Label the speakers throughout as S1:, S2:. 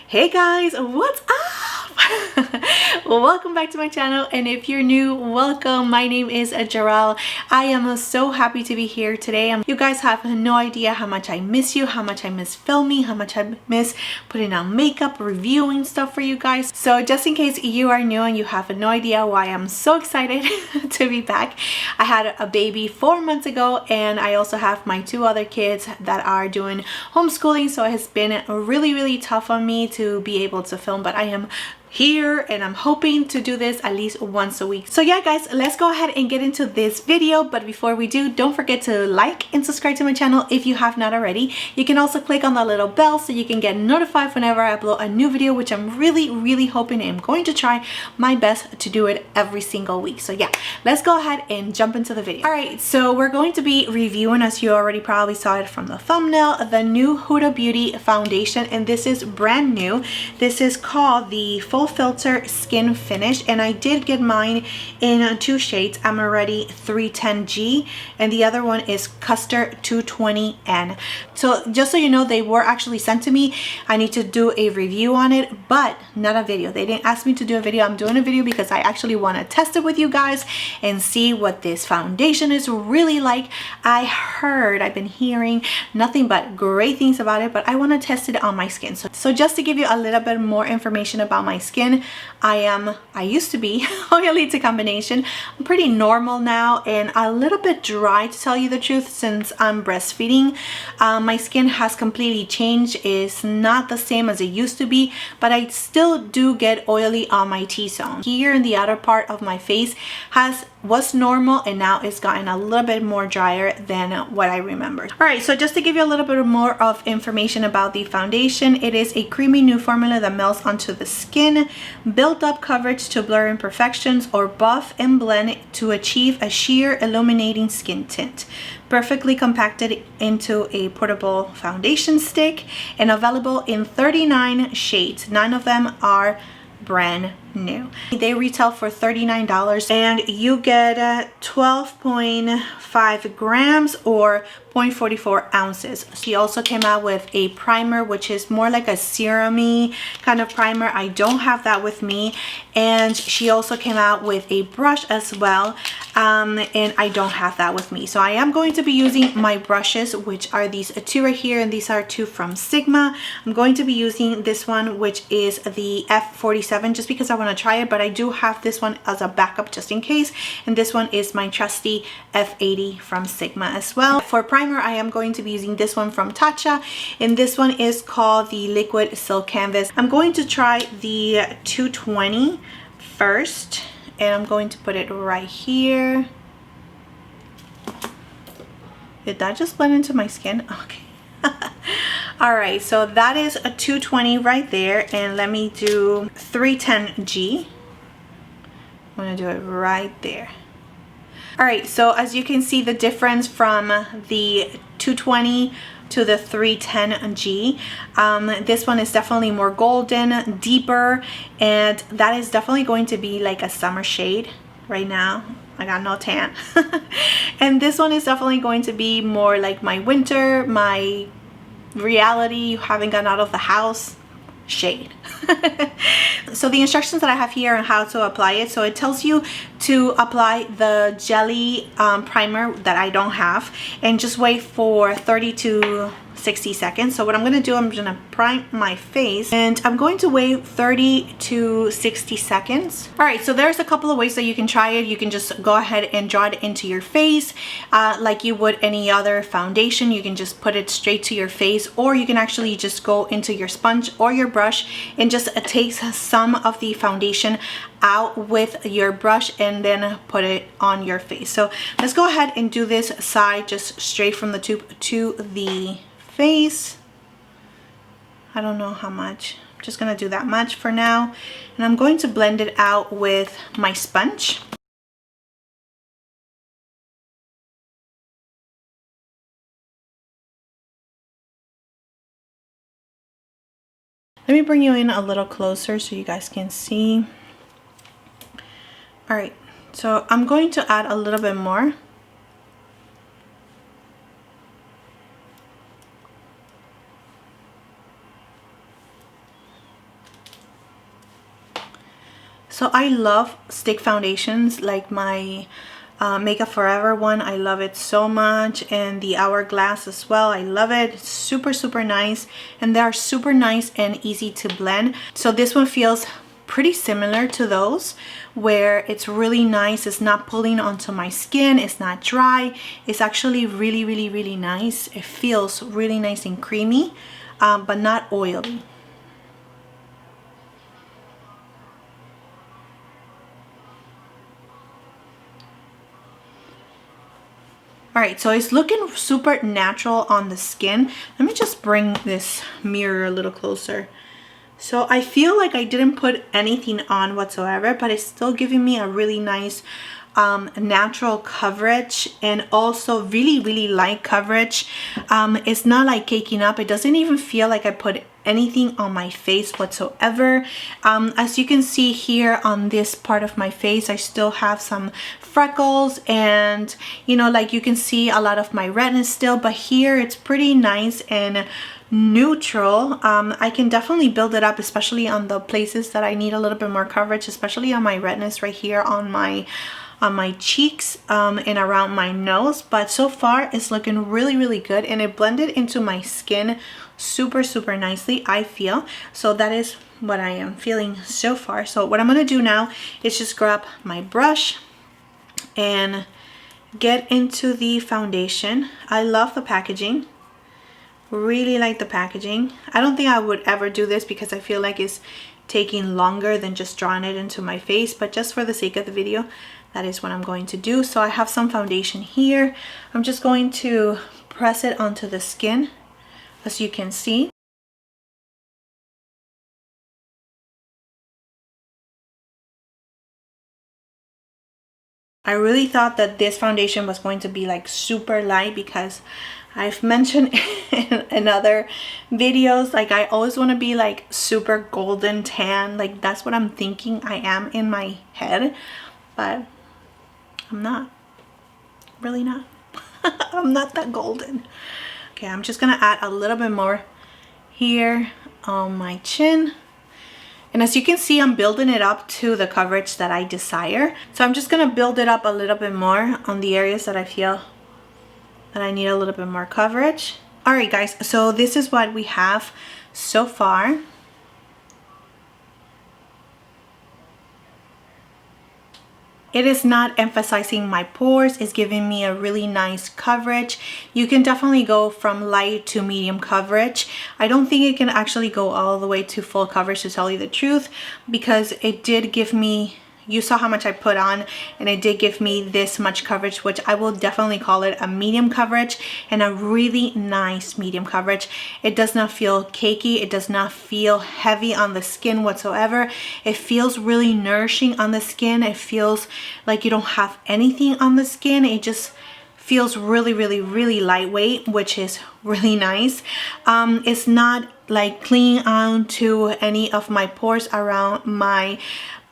S1: Hey guys, what's up? Welcome back to my channel, and if you're new, welcome. My name is Gerel. I am so happy to be here today. You guys have no idea how much I miss you, how much I miss filming, how much I miss putting on makeup, reviewing stuff for you guys. So just in case you are new and you have no idea why I'm so excited to be back, I had a baby 4 months ago, and I also have my 2 other kids that are doing homeschooling, so it has been really tough on me to be able to film, but I am here and I'm hoping to do this at least once a week. So yeah guys, let's go ahead and get into this video. But before we do, don't forget to like and subscribe to my channel if you have not already. You can also click on the little bell so you can get notified whenever I upload a new video, which I'm really hoping and I'm going to try my best to do it every single week. So yeah, let's go ahead and jump into the video. All right, so we're going to be reviewing, as you already probably saw it from the thumbnail, the new Huda Beauty foundation, and this is brand new. This is called the FauxFilter Skin Finish, and I did get mine in 2 shades. I'm already 310G and the other one is Custard 220N. So just so you know, they were actually sent to me. I need to do a review on it, but not a video. They didn't ask me to do a video. I'm doing a video because I actually want to test it with you guys and see what this foundation is really like. I've been hearing nothing but great things about it, but I want to test it on my skin. So just to give you a little bit more information about my skin, I used to be oily to combination. I'm pretty normal now and a little bit dry, to tell you the truth, since I'm breastfeeding. My skin has completely changed. It's not the same as it used to be, but I still do get oily on my T-zone. Here in the outer part of my face was normal, and now it's gotten a little bit more drier than what I remembered. All right, so just to give you a little bit more of information about the foundation, it is a creamy new formula that melts onto the skin, build up coverage to blur imperfections, or buff and blend to achieve a sheer illuminating skin tint. Perfectly compacted into a portable foundation stick and available in 39 shades. 9 of them are brand new. They retail for $39 and you get 12.5 grams or 0.44 ounces. She also came out with a primer, which is more like a serum-y kind of primer. I don't have that with me. And she also came out with a brush as well, and I don't have that with me. So I am going to be using my brushes, which are these 2 right here, and these are 2 from Sigma. I'm going to be using this one, which is the F47, just because I want to try it, but I do have this one as a backup just in case. And this one is my trusty F80 from Sigma as well. For primer, I am going to be using this one from Tatcha, and this one is called the Liquid Silk Canvas. I'm going to try the 220 first, and I'm going to put it right here. Did that just blend into my skin? Okay. All right, so that is a 220 right there, and let me do 310G. I'm gonna do it right there. All right, so as you can see the difference from the 220 to the 310G, this one is definitely more golden, deeper, and that is definitely going to be like a summer shade. Right now I got no tan. And this one is definitely going to be more like my winter, my reality, you haven't gotten out of the house shade. So the instructions that I have here on how to apply it, so it tells you to apply the jelly primer that I don't have, and just wait for 30 to 60 seconds. So what I'm going to do, I'm going to prime my face, and I'm going to wait 30 to 60 seconds. All right, so there's a couple of ways that you can try it. You can just go ahead and draw it into your face like you would any other foundation. You can just put it straight to your face, or you can actually just go into your sponge or your brush and just take some of the foundation out with your brush and then put it on your face. So let's go ahead and do this side, just straight from the tube to the face. I don't know how much. I'm just gonna do that much for now, and I'm going to blend it out with my sponge. Let me bring you in a little closer so you guys can see. All right, so I'm going to add a little bit more. So I love stick foundations, like my Makeup Forever one. I love it so much, and the Hourglass as well. I love it. It's super, super nice, and they are super nice and easy to blend. So this one feels pretty similar to those, where it's really nice. It's not pulling onto my skin. It's not dry. It's actually really, really, really nice. It feels really nice and creamy, but not oily. Alright, so it's looking super natural on the skin. Let me just bring this mirror a little closer. So I feel like I didn't put anything on whatsoever, but it's still giving me a really nice natural coverage, and also really, really light coverage. It's not like caking up. It doesn't even feel like I put anything on my face whatsoever. As you can see here on this part of my face, I still have some freckles, and you know, like you can see a lot of my redness still, but here it's pretty nice and neutral. I can definitely build it up, especially on the places that I need a little bit more coverage, especially on my redness right here on my cheeks and around my nose. But so far it's looking really, really good, and it blended into my skin super, super nicely, I feel. So that is what I am feeling so far. So what I'm gonna do now is just grab my brush and get into the foundation. I love the packaging, really like the packaging. I don't think I would ever do this because I feel like it's taking longer than just drawing it into my face, but just for the sake of the video, that is what I'm going to do. So I have some foundation here. I'm just going to press it onto the skin, as you can see. I really thought that this foundation was going to be like super light, because I've mentioned in other videos, like I always want to be like super golden tan. Like that's what I'm thinking I am in my head, but I'm not. Really not. I'm not that golden. Okay, I'm just gonna add a little bit more here on my chin. And as you can see, I'm building it up to the coverage that I desire. So I'm just gonna build it up a little bit more on the areas that I feel that I need a little bit more coverage. All right, guys, so this is what we have so far. It is not emphasizing my pores. It's giving me a really nice coverage. You can definitely go from light to medium coverage. I don't think it can actually go all the way to full coverage, to tell you the truth, because it did give me, you saw how much I put on, and it did give me this much coverage, which I will definitely call it a medium coverage, and a really nice medium coverage. It does not feel cakey. It does not feel heavy on the skin whatsoever. It feels really nourishing on the skin. It feels like you don't have anything on the skin. It just feels really, really, really lightweight, which is really nice. It's not like clinging on to any of my pores around my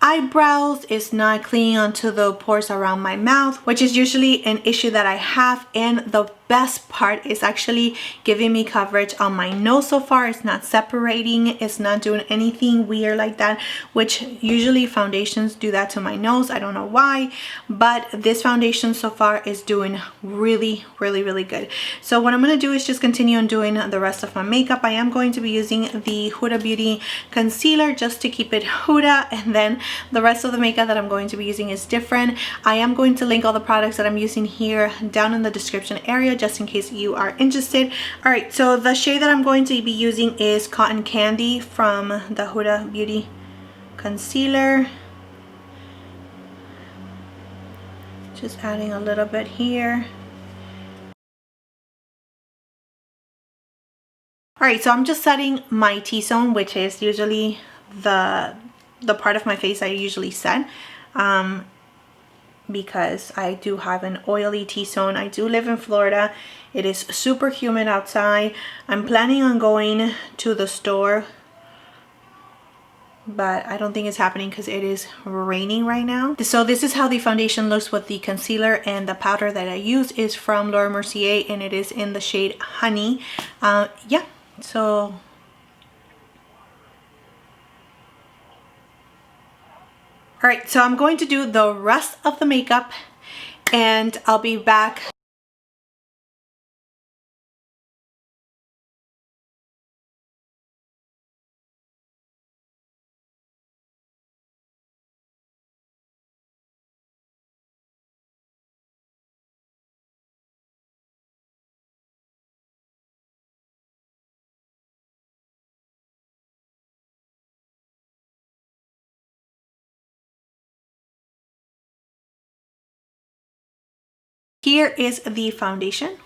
S1: eyebrows. Is not clinging onto the pores around my mouth, which is usually an issue that I have. And the best part is actually giving me coverage on my nose so far. It's not separating. It's not doing anything weird like that, which usually foundations do that to my nose. I don't know why, but this foundation so far is doing really, really, really good. So what I'm going to do is just continue on doing the rest of my makeup. I am going to be using the Huda Beauty concealer just to keep it Huda, and then the rest of the makeup that I'm going to be using is different. I am going to link all the products that I'm using here down in the description area, just in case you are interested. All right, so the shade that I'm going to be using is Cotton Candy from the Huda Beauty concealer. Just adding a little bit here. All right, so I'm just setting my T-zone, which is usually the part of my face I usually set, because I do have an oily T-zone. I do live in Florida. It is super humid outside. I'm planning on going to the store, but I don't think it's happening because it is raining right now. So this is how the foundation looks with the concealer, and the powder that I use is from Laura Mercier, and it is in the shade Honey. Yeah, so right, so I'm going to do the rest of the makeup and I'll be back. Here is the foundation.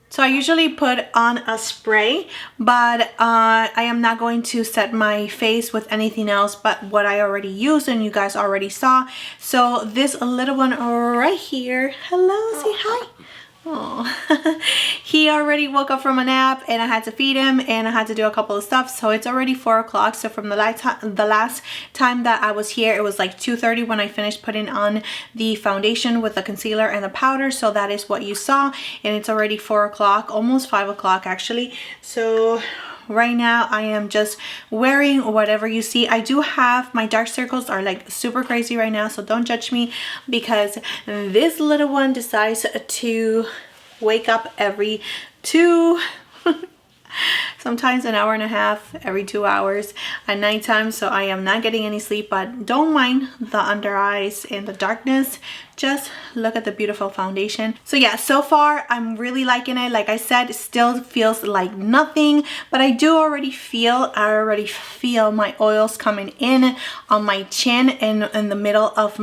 S1: So I usually put on a spray, but I am not going to set my face with anything else but what I already used and you guys already saw. So this little one right here, hello, say hi. Oh, he already woke up from a nap and I had to feed him and I had to do a couple of stuff. So it's already 4 o'clock. So from the last time that I was here, it was like 2:30 when I finished putting on the foundation with the concealer and the powder. So that is what you saw, and it's already 4 o'clock, almost 5 o'clock actually. So right now I am just wearing whatever you see. I do have my dark circles are like super crazy right now, so don't judge me because this little one decides to wake up every sometimes an hour and a half, every 2 hours at nighttime. So I am not getting any sleep, but don't mind the under eyes and the darkness. Just look at the beautiful foundation. So yeah, so far I'm really liking it. Like I said, it still feels like nothing, but I already feel my oils coming in on my chin and in the middle of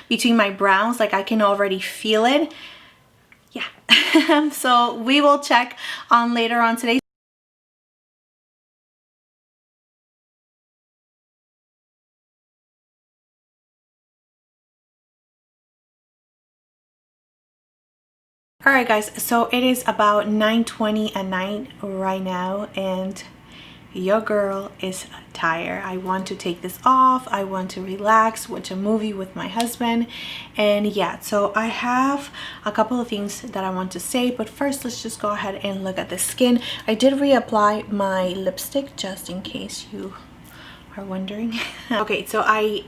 S1: between my brows. Like I can already feel it. Yeah. So we will check on later on today. Alright guys, so it is about 9:20 at night right now and your girl is tired. I want to take this off. I want to relax, watch a movie with my husband. And yeah, so I have a couple of things that I want to say, but first let's just go ahead and look at the skin. I did reapply my lipstick just in case you are wondering. Okay, so I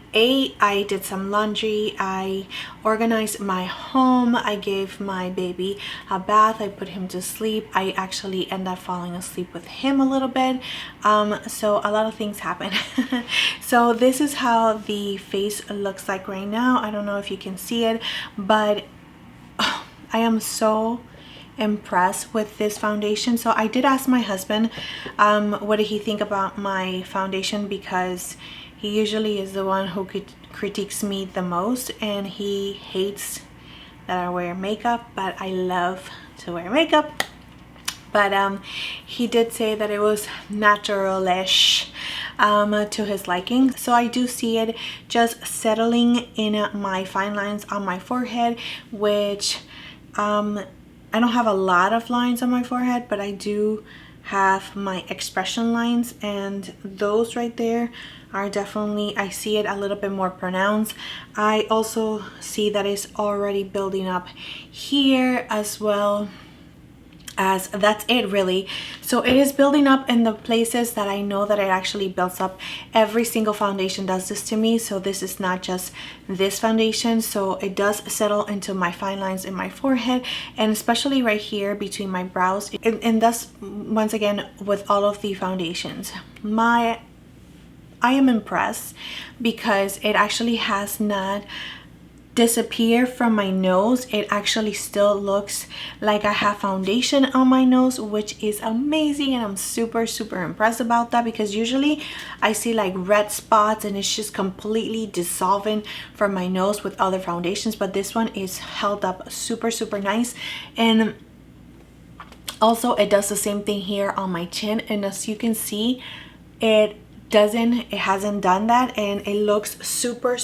S1: did some laundry, I organized my home, I gave my baby a bath, I put him to sleep. I actually ended up falling asleep with him a little bit. So a lot of things happen. So this is how the face looks like right now. I don't know if you can see it, but oh, I am so impressed with this foundation. So I did ask my husband what did he think about my foundation, because he usually is the one who critiques me the most and he hates that I wear makeup, but I love to wear makeup. But he did say that it was natural-ish to his liking. So I do see it just settling in my fine lines on my forehead, which I don't have a lot of lines on my forehead, but I do have my expression lines, and those right there are definitely, I see it a little bit more pronounced. I also see that it's already building up here as well. As that's it really. So it is building up in the places that I know that it actually builds up. Every single foundation does this to me, so this is not just this foundation. So it does settle into my fine lines in my forehead, and especially right here between my brows. And that's once again with all of the foundations. I am impressed because it actually has not disappear from my nose. It actually still looks like I have foundation on my nose, which is amazing, and I'm super impressed about that, because usually I see like red spots and it's just completely dissolving from my nose with other foundations, but this one is held up super nice. And also it does the same thing here on my chin, and as you can see, it hasn't done that, and it looks super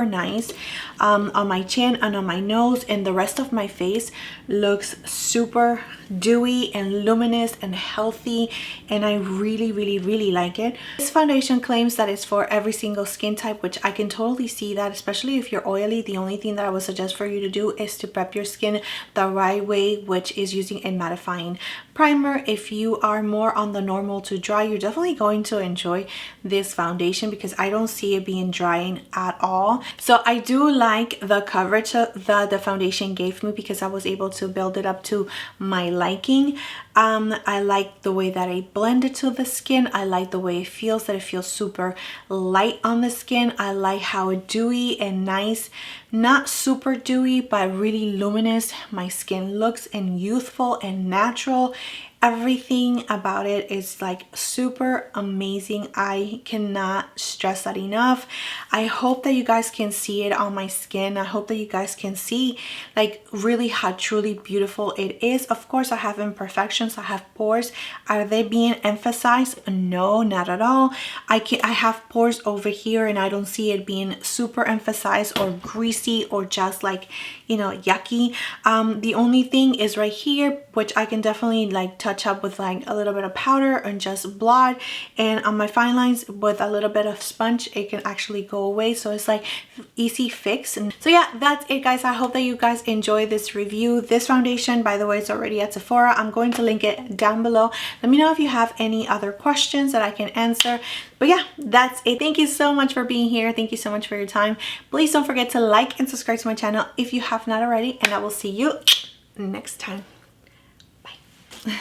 S1: nice on my chin and on my nose, and the rest of my face looks super dewy and luminous and healthy, and I really like it. This foundation claims that it's for every single skin type, which I can totally see that, especially if you're oily. The only thing that I would suggest for you to do is to prep your skin the right way, which is using a mattifying primer. If you are more on the normal to dry, you're definitely going to to enjoy this foundation because I don't see it being drying at all. So I do like the coverage that the foundation gave me because I was able to build it up to my liking. I like the way that I blend it to the skin. I like the way it feels, that it feels super light on the skin. I like how dewy and nice, not super dewy, but really luminous my skin looks, and youthful and natural. Everything about it is like super amazing. I cannot stress that enough. I hope that you guys can see it on my skin. I hope that you guys can see like really how truly beautiful it is. Of course, I have imperfections. I have pores. Are they being emphasized? No, not at all. I have pores over here and I don't see it being super emphasized or greasy or just like, you know, yucky. The only thing is right here, which I can definitely like touch up with like a little bit of powder and just blot, and on my fine lines with a little bit of sponge it can actually go away, so it's like easy fix. And so yeah, that's it guys. I hope that you guys enjoy this review. This foundation, by the way, is already at Sephora. I'm going to link it down below. Let me know if you have any other questions that I can answer. But yeah, that's it. Thank you so much for being here. Thank you so much for your time. Please don't forget to like and subscribe to my channel if you have not already, and I will see you next time. Bye.